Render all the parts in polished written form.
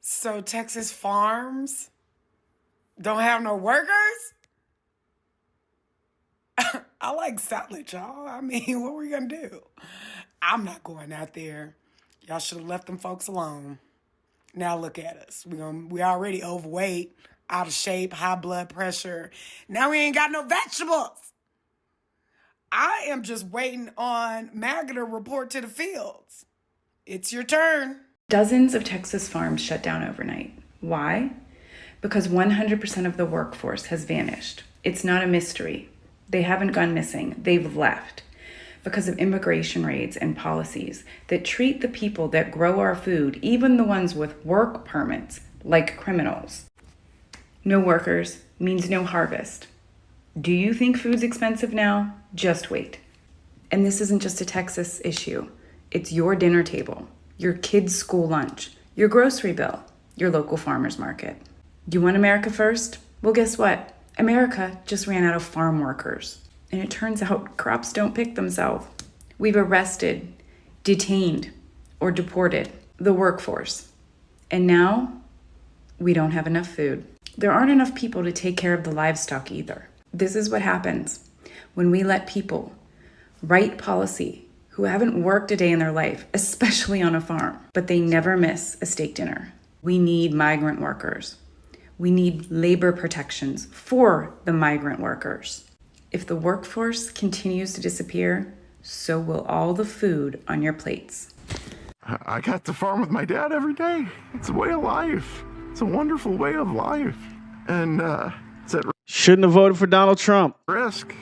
So Texas farms don't have no workers? I like salad, y'all. I mean, what we gonna do? I'm not going out there. Y'all should have left them folks alone. Now look at us. We already overweight, out of shape, high blood pressure. Now we ain't got no vegetables. I am just waiting on MAGA to report to the fields. It's your turn. Dozens of Texas farms shut down overnight. Why? Because 100% of the workforce has vanished. It's not a mystery. They haven't gone missing. They've left. Because of immigration raids and policies that treat the people that grow our food, even the ones with work permits, like criminals. No workers means no harvest. Do you think food's expensive now? Just wait. And this isn't just a Texas issue. It's your dinner table, your kids' school lunch, your grocery bill, your local farmer's market. You want America first? Well, guess what? America just ran out of farm workers. And it turns out crops don't pick themselves. We've arrested, detained, or deported the workforce. And now we don't have enough food. There aren't enough people to take care of the livestock either. This is what happens when we let people write policy who haven't worked a day in their life, especially on a farm, but they never miss a steak dinner. We need migrant workers. We need labor protections for the migrant workers. If the workforce continues to disappear, so will all the food on your plates. I got to farm with my dad every day. It's a way of life. It's a wonderful way of life. And it's at Shouldn't have voted for Donald Trump. risk.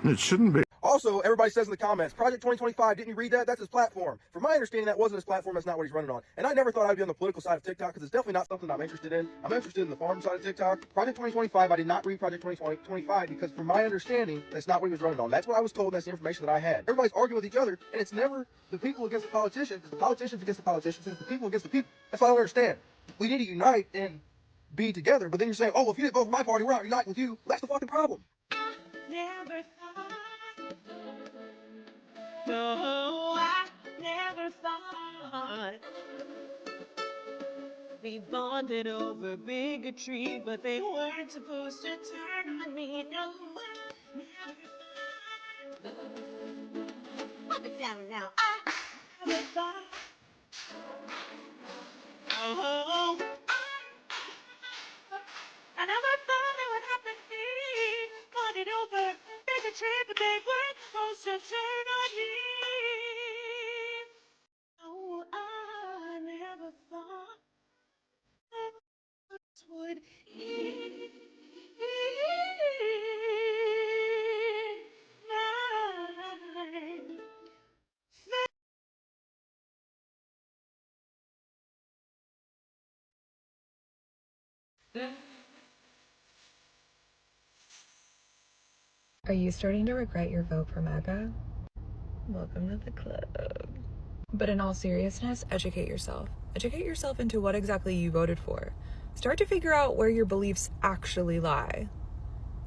And it shouldn't be. Also, everybody says in the comments, Project 2025, didn't you read that? That's his platform. From my understanding, that wasn't his platform. That's not what he's running on. And I never thought I'd be on the political side of TikTok because it's definitely not something I'm interested in. I'm interested in the farm side of TikTok. Project 2025, I did not read Project 2025 because from my understanding, that's not what he was running on. That's what I was told. That's the information that I had. Everybody's arguing with each other, and it's never the people against the politicians. It's the politicians against the politicians. It's the people against the people. That's what I don't understand. We need to unite and be together. But then you're saying, oh, well, if you didn't vote for my party, we're not uniting with you. That's the fucking problem. Never thought. No, I never thought we bonded over bigotry, but they weren't supposed to turn on me. No, I never thought. Put it down now. I never thought. Oh, I never thought it would happen to me. Bonded over bigotry, but they weren't supposed to turn on me. Oh, I never thought this would end. Are you starting to regret your vote for MAGA? Welcome to the club. But in all seriousness, educate yourself. Educate yourself into what exactly you voted for. Start to figure out where your beliefs actually lie.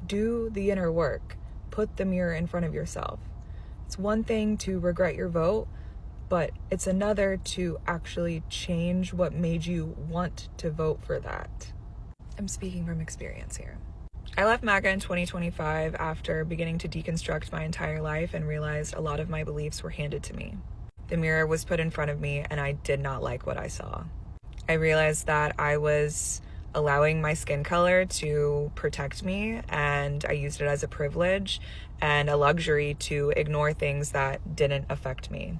Do the inner work. Put the mirror in front of yourself. It's one thing to regret your vote, but it's another to actually change what made you want to vote for that. I'm speaking from experience here. I left MAGA in 2025 after beginning to deconstruct my entire life and realized a lot of my beliefs were handed to me. The mirror was put in front of me and I did not like what I saw. I realized that I was allowing my skin color to protect me, and I used it as a privilege and a luxury to ignore things that didn't affect me.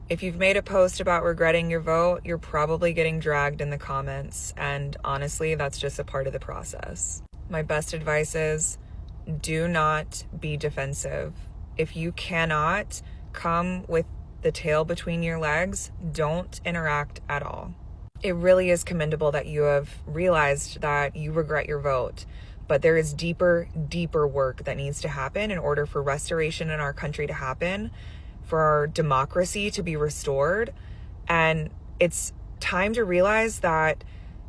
If you've made a post about regretting your vote, you're probably getting dragged in the comments, and honestly, that's just a part of the process. My best advice is do not be defensive. If you cannot come with the tail between your legs, don't interact at all. It really is commendable that you have realized that you regret your vote, but there is deeper work that needs to happen in order for restoration in our country to happen, for our democracy to be restored. And it's time to realize that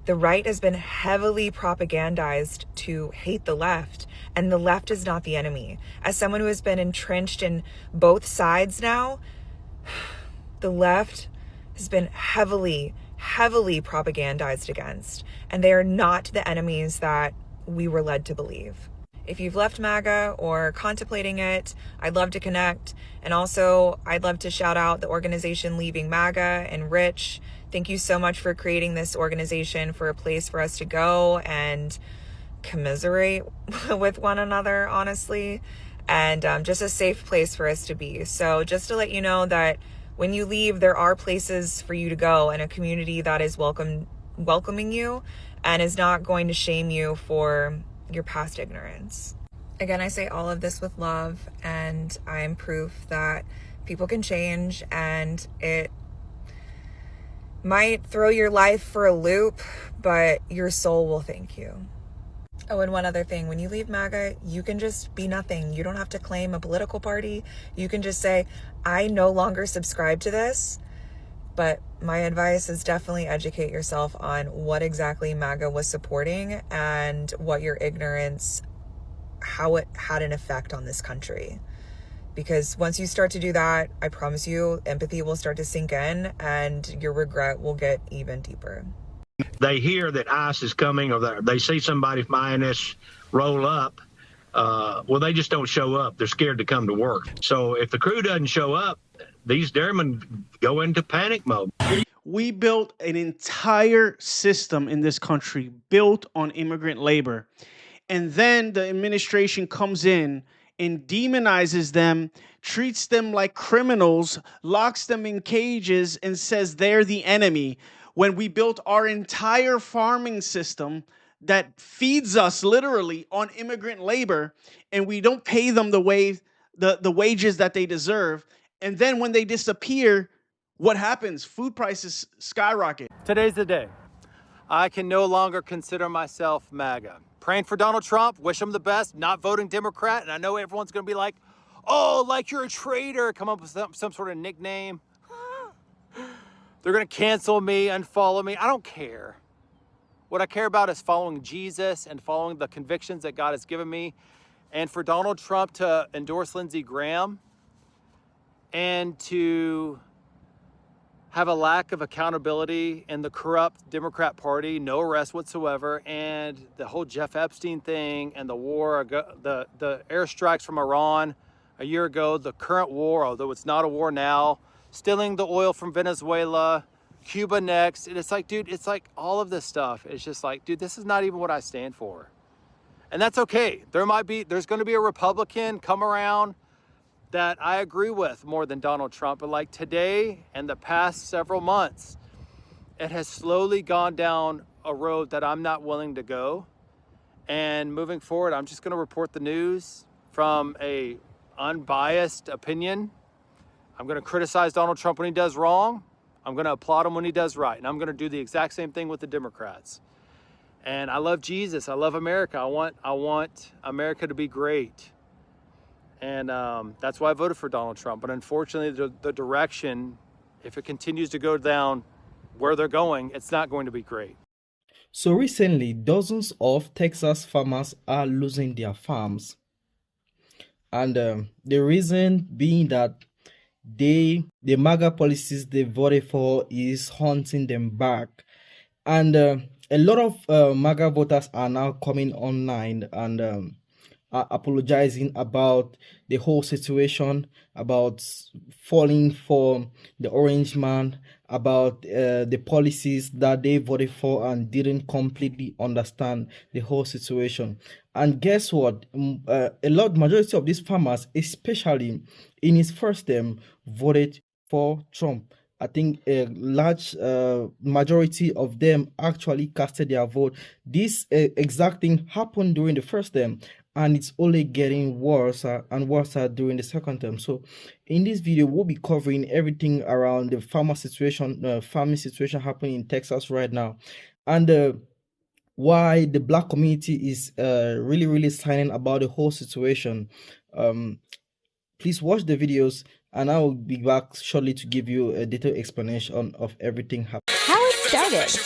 the right has been heavily propagandized to hate the left, and the left is not the enemy. As someone who has been entrenched in both sides now, the left has been heavily heavily propagandized against, and they are not the enemies that we were led to believe. If you've left MAGA or contemplating it, I'd love to connect. And also, I'd love to shout out the organization Leaving MAGA and Rich. Thank you so much for creating this organization for a place for us to go and commiserate with one another, honestly, and just a safe place for us to be. So just to let you know that when you leave, there are places for you to go and a community that is welcoming you and is not going to shame you for your past ignorance. Again, I say all of this with love, and I am proof that people can change, and it might throw your life for a loop, but your soul will thank you. Oh, and one other thing, when you leave MAGA, you can just be nothing. You don't have to claim a political party. You can just say, I no longer subscribe to this, but my advice is definitely educate yourself on what exactly MAGA was supporting and what your ignorance, how it had an effect on this country. Because once you start to do that, I promise you, empathy will start to sink in and your regret will get even deeper. They hear that ICE is coming, or they see somebody from INS roll up. Well, they just don't show up. They're scared to come to work. So if the crew doesn't show up, these dairymen go into panic mode. We built an entire system in this country built on immigrant labor. And then the administration comes in and demonizes them, treats them like criminals, locks them in cages, and says they're the enemy. When we built our entire farming system that feeds us literally on immigrant labor, and we don't pay them the wages that they deserve. And then when they disappear, what happens? Food prices skyrocket. Today's the day. I can no longer consider myself MAGA. Praying for Donald Trump, wish him the best, not voting Democrat, and I know everyone's gonna be like, oh, like you're a traitor, come up with some sort of nickname. They're gonna cancel me, unfollow me, I don't care. What I care about is following Jesus and following the convictions that God has given me. And for Donald Trump to endorse Lindsey Graham and to have a lack of accountability in the corrupt Democrat Party, no arrest whatsoever, and the whole Jeff Epstein thing and the war, the airstrikes from Iran a year ago, the current war, although it's not a war now, stealing the oil from Venezuela, Cuba next. And it's like, dude, it's like all of this stuff. It's just like, dude, this is not even what I stand for. And that's okay. There's going to be a Republican come around that I agree with more than Donald Trump. But like today and the past several months, it has slowly gone down a road that I'm not willing to go. And moving forward, I'm just going to report the news from a unbiased opinion. I'm going to criticize Donald Trump when he does wrong. I'm going to applaud him when he does right. And I'm going to do the exact same thing with the Democrats. And I love Jesus. I love America. I want America to be great. And that's why I voted for Donald Trump. But unfortunately, the direction, if it continues to go down where they're going, it's not going to be great. So recently, dozens of Texas farmers are losing their farms. And the reason being that the MAGA policies they voted for is haunting them back. And a lot of MAGA voters are now coming online and are apologizing about the whole situation, about falling for the orange man, about the policies that they voted for and didn't completely understand the whole situation. And guess what? Majority of these farmers, especially in his first term, voted for Trump. I think a large majority of them actually casted their vote. This exact thing happened during the first term, and it's only getting worse and worse during the second term. So in this video, we'll be covering everything around the farming situation happening in Texas right now, and why the Black community is really silent about the whole situation. Please watch the videos, and I will be back shortly to give you a detailed explanation of everything happening. How it started.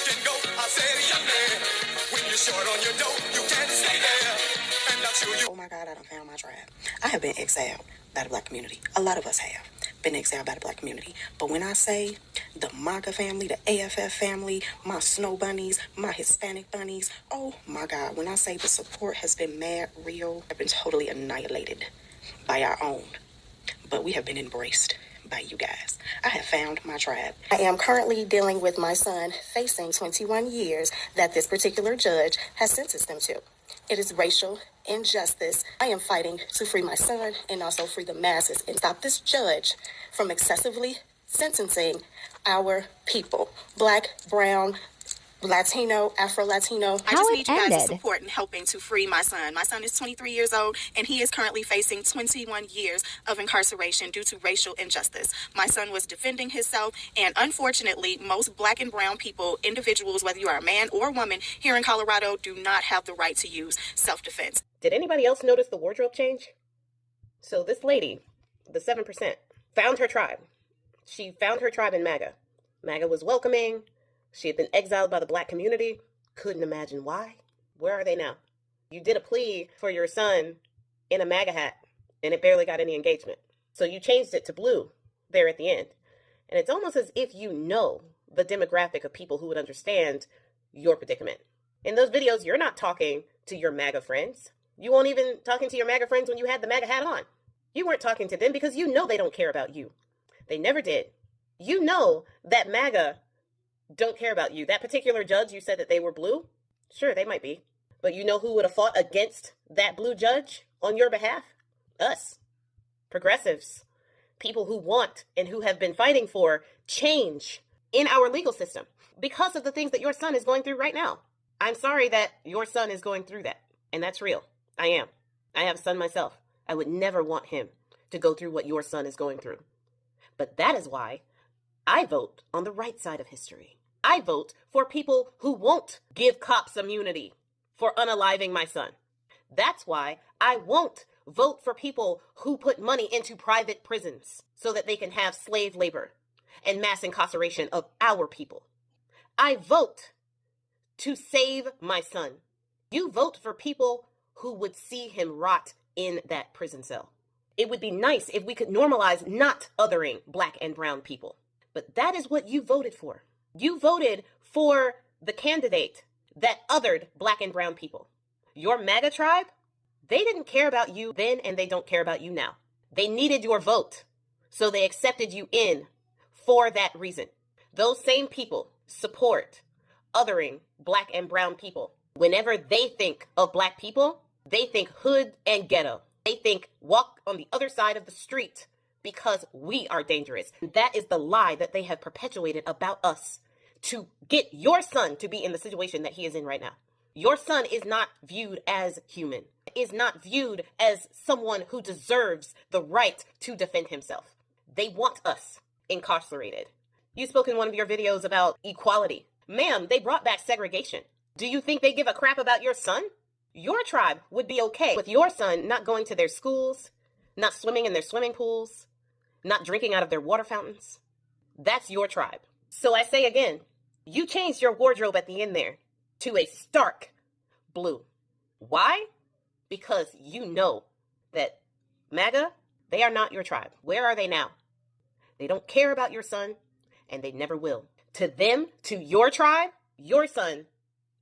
Oh my God, I done found my tribe. I have been exiled by the Black community. A lot of us have. been exiled by the black community. But when I say the MAGA family, the AFF family, my snow bunnies, my Hispanic bunnies, oh my God, when I say the support has been mad real, I've been totally annihilated by our own. But we have been embraced by you guys. I have found my tribe. I am currently dealing with my son facing 21 years that this particular judge has sentenced him to. It is racial injustice. I am fighting to free my son and also free the masses and stop this judge from excessively sentencing our people. Black, brown, Latino, Afro-Latino. I just need you guys' support in helping to free my son. My son is 23 years old, and he is currently facing 21 years of incarceration due to racial injustice. My son was defending himself, and unfortunately, most black and brown people, individuals, whether you are a man or a woman, here in Colorado, do not have the right to use self-defense. Did anybody else notice the wardrobe change? So this lady, the 7%, found her tribe. She found her tribe in MAGA. MAGA was welcoming. She had been exiled by the black community. Couldn't imagine why. Where are they now? You did a plea for your son in a MAGA hat, and it barely got any engagement. So you changed it to blue there at the end. And it's almost as if you know the demographic of people who would understand your predicament. In those videos, you're not talking to your MAGA friends. You weren't even talking to your MAGA friends when you had the MAGA hat on. You weren't talking to them because you know they don't care about you. They never did. You know that MAGA don't care about you. That particular judge, you said that they were blue? Sure, they might be. But you know who would have fought against that blue judge on your behalf? Us. Progressives. People who want and who have been fighting for change in our legal system because of the things that your son is going through right now. I'm sorry that your son is going through that. And that's real. I am. I have a son myself. I would never want him to go through what your son is going through. But that is why I vote on the right side of history. I vote for people who won't give cops immunity for unaliving my son. That's why I won't vote for people who put money into private prisons so that they can have slave labor and mass incarceration of our people. I vote to save my son. You vote for people who would see him rot in that prison cell. It would be nice if we could normalize not othering black and brown people. But that is what you voted for. You voted for the candidate that othered black and brown people. Your MAGA tribe, they didn't care about you then and they don't care about you now. They needed your vote, so they accepted you in for that reason. Those same people support othering black and brown people. Whenever they think of black people, they think hood and ghetto. They think walk on the other side of the street because we are dangerous. That is the lie that they have perpetuated about us to get your son to be in the situation that he is in right now. Your son is not viewed as human, is not viewed as someone who deserves the right to defend himself. They want us incarcerated. You spoke in one of your videos about equality. Ma'am, they brought back segregation. Do you think they give a crap about your son? Your tribe would be okay with your son not going to their schools, not swimming in their swimming pools, not drinking out of their water fountains. That's your tribe. So I say again, you changed your wardrobe at the end there to a stark blue. Why? Because you know that MAGA, they are not your tribe. Where are they now? They don't care about your son, and they never will. To them, to your tribe, your son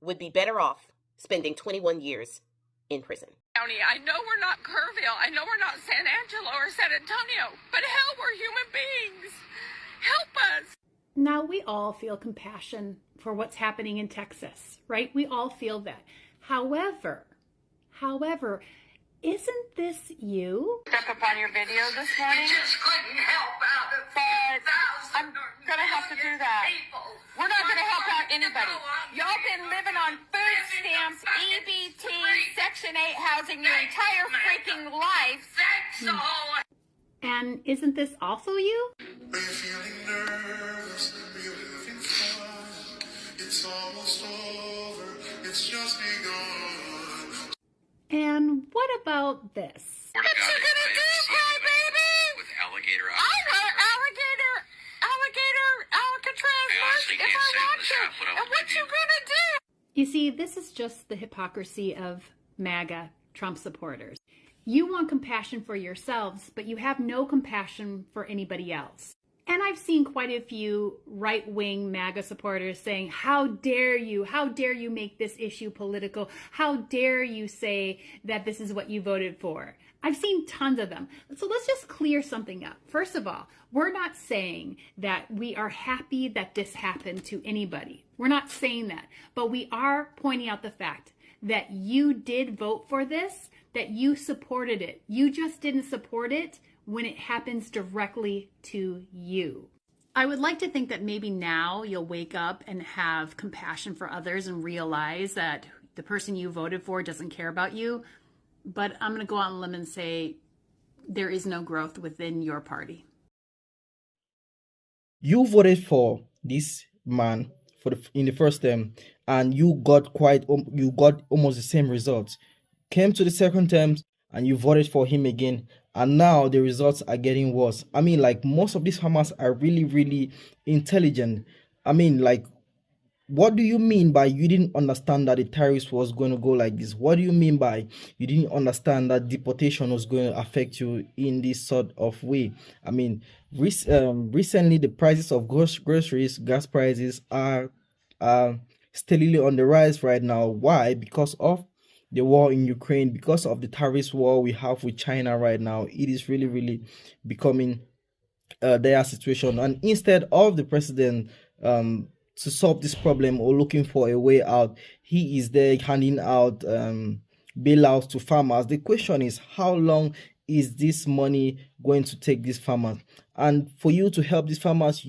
would be better off spending 21 years in prison. County, I know we're not Kerrville. I know we're not San Angelo or San Antonio, but hell, we're human beings. Help us. Now, we all feel compassion for what's happening in Texas, right? We all feel that. However, isn't this you? Step up on your video this morning. You just couldn't help out a few thousand. I'm gonna have to do that. We're not gonna help out anybody. Y'all been living on food stamps, EBT, Section 8 housing your entire freaking life. And isn't this also you? Are you feeling nervous? Are you having fun? It's almost over. It's just begun. And what about this? What you gonna do, crybaby? With alligator I want Alcatraz if I want to. And what you gonna do? You see, this is just the hypocrisy of MAGA Trump supporters. You want compassion for yourselves, but you have no compassion for anybody else. And I've seen quite a few right-wing MAGA supporters saying, how dare you make this issue political? How dare you say that this is what you voted for? I've seen tons of them. So let's just clear something up. First of all, we're not saying that we are happy that this happened to anybody. We're not saying that, but we are pointing out the fact that you did vote for this, that you supported it. You just didn't support it when it happens directly to you. I would like to think that maybe now you'll wake up and have compassion for others and realize that the person you voted for doesn't care about you. But I'm going to go out on a limb and say there is no growth within your party. You voted for this man in the first term, and you got almost the same results. Came to the second term, and you voted for him again, and now the results are getting worse. I mean, like, most of these farmers are really, really intelligent. I mean, like, what do you mean by you didn't understand that the tariffs was going to go like this? What do you mean by you didn't understand that deportation was going to affect you in this sort of way? I mean, recently the prices of groceries, gas prices are steadily on the rise right now. Why? Because of the war in Ukraine, because of the tariffs war we have with China right now. It is really, really becoming their situation. And instead of the president to solve this problem or looking for a way out, he is there handing out bailouts to farmers. The question is, how long is this money going to take these farmers? And for you to help these farmers,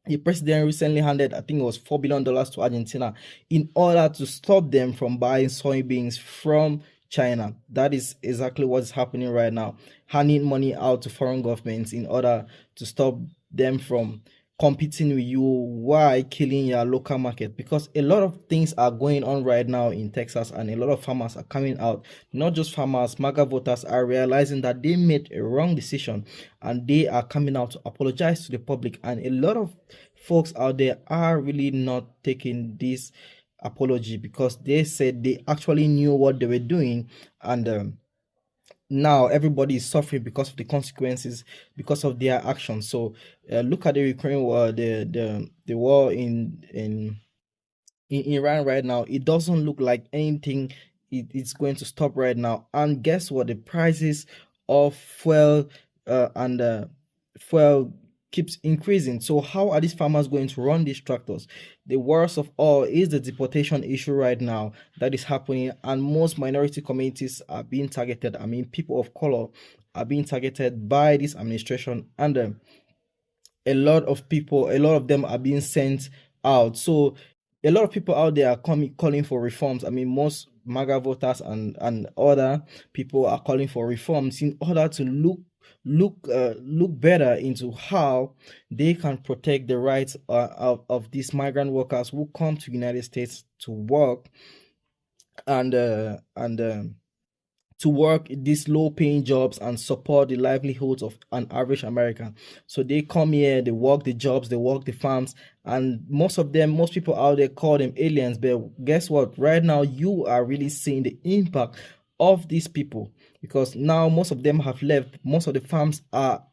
the president recently handed, I think it was $4 billion to Argentina in order to stop them from buying soybeans from China. That is exactly what's happening right now. Handing money out to foreign governments in order to stop them from competing with you while killing your local market, because a lot of things are going on right now in Texas, and a lot of farmers are coming out. Not just farmers, MAGA voters are realizing that they made a wrong decision, and they are coming out to apologize to the public. And a lot of folks out there are really not taking this apology, because they said they actually knew what they were doing, and now everybody is suffering because of the consequences, because of their actions. So look at the Ukraine war, the war in Iran right now. It doesn't look like anything it's going to stop right now. And guess what? The prices of fuel fuel keeps increasing. So how are these farmers going to run these tractors? The worst of all is the deportation issue right now that is happening, and most minority communities are being targeted. I mean, people of color are being targeted by this administration, and a lot of them are being sent out. So a lot of people out there are calling for reforms. I mean, most MAGA voters and other people are calling for reforms in order to look better into how they can protect the rights of these migrant workers who come to United States to work and to work these low-paying jobs and support the livelihoods of an average American. So they come here, they work the jobs, they work the farms, and most people out there call them aliens. But guess what? Right now, you are really seeing the impact of these people, because now most of them have left. Most of the farms are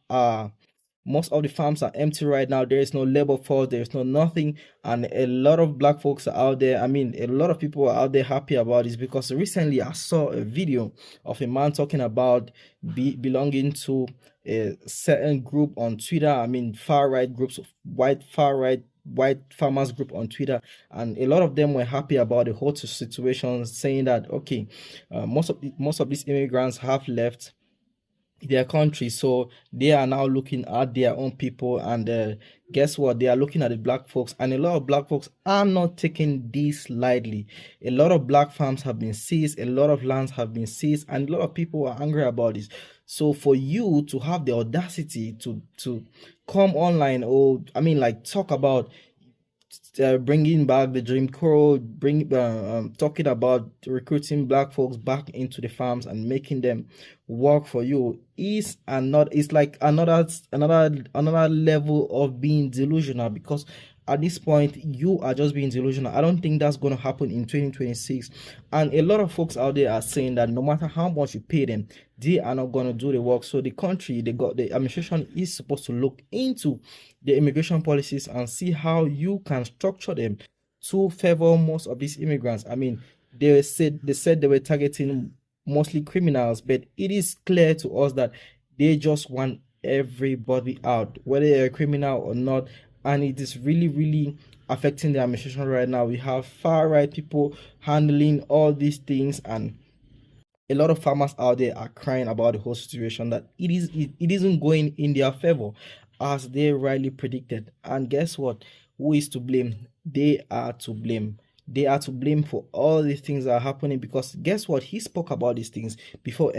empty right now. There is no labor force, there is no nothing, and a lot of black folks are out there. I mean, a lot of people are out there happy about this, because recently I saw a video of a man talking about belonging to a certain group on Twitter. I mean, far-right groups, white farmers group on Twitter, and a lot of them were happy about the whole situation, saying that okay, most of these immigrants have left their country, so they are now looking at their own people, and guess what? They are looking at the black folks, and a lot of black folks are not taking this lightly. A lot of black farms have been seized, a lot of lands have been seized, and a lot of people are angry about this. So for you to have the audacity to come online, or I mean, like, talk about bringing back the Jim Crow, talking about recruiting black folks back into the farms and making them work for you is like another level of being delusional, because at this point, you are just being delusional. I don't think that's going to happen in 2026. And a lot of folks out there are saying that no matter how much you pay them, they are not going to do the work. So the administration is supposed to look into the immigration policies and see how you can structure them to favor most of these immigrants. I mean, they said they were targeting mostly criminals, but it is clear to us that they just want everybody out, whether they're a criminal or not. And it is really, really affecting the administration right now. We have far right people handling all these things, and a lot of farmers out there are crying about the whole situation, that it isn't going in their favor as they rightly predicted. And guess what? Who is to blame? They are to blame. They are to blame for all these things that are happening, because guess what? He spoke about these things before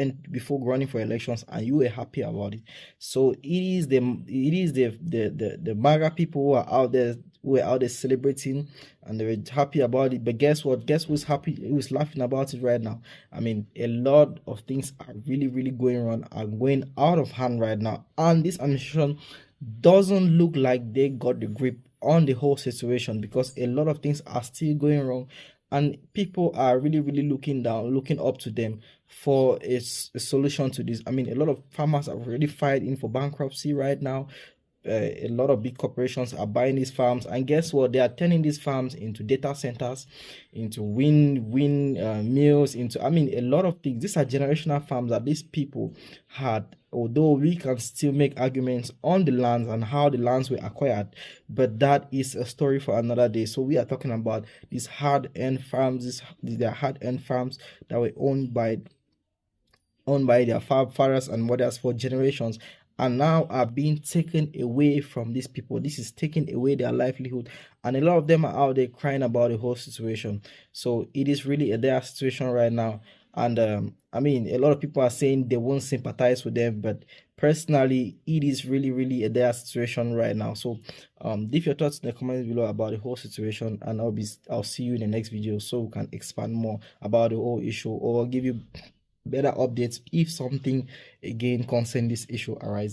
running for elections, and you were happy about it. So it is the MAGA people who are out there celebrating, and they were happy about it. But guess what? Guess who's happy? Who's laughing about it right now? I mean, a lot of things are really, really going wrong, are going out of hand right now, and this administration doesn't look like they got the grip on the whole situation, because a lot of things are still going wrong, and people are really, really looking up to them for a solution to this. I mean, a lot of farmers have already filed in for bankruptcy right now. A lot of big corporations are buying these farms, and guess what? They are turning these farms into data centers, into wind mills, into, I mean, a lot of things. These are generational farms that these people had. Although we can still make arguments on the lands and how the lands were acquired, but that is a story for another day. So we are talking about these hard-earned farms. These are hard-earned farms that were owned by their fathers and mothers for generations, and now are being taken away from these people. This is taking away their livelihood, and a lot of them are out there crying about the whole situation. So it is really a dire situation right now. And I mean, a lot of people are saying they won't sympathize with them, but personally, it is really, really a dire situation right now. So leave your thoughts in the comments below about the whole situation, and I'll see you in the next video, so we can expand more about the whole issue, or give you better updates if something again concerning this issue arises.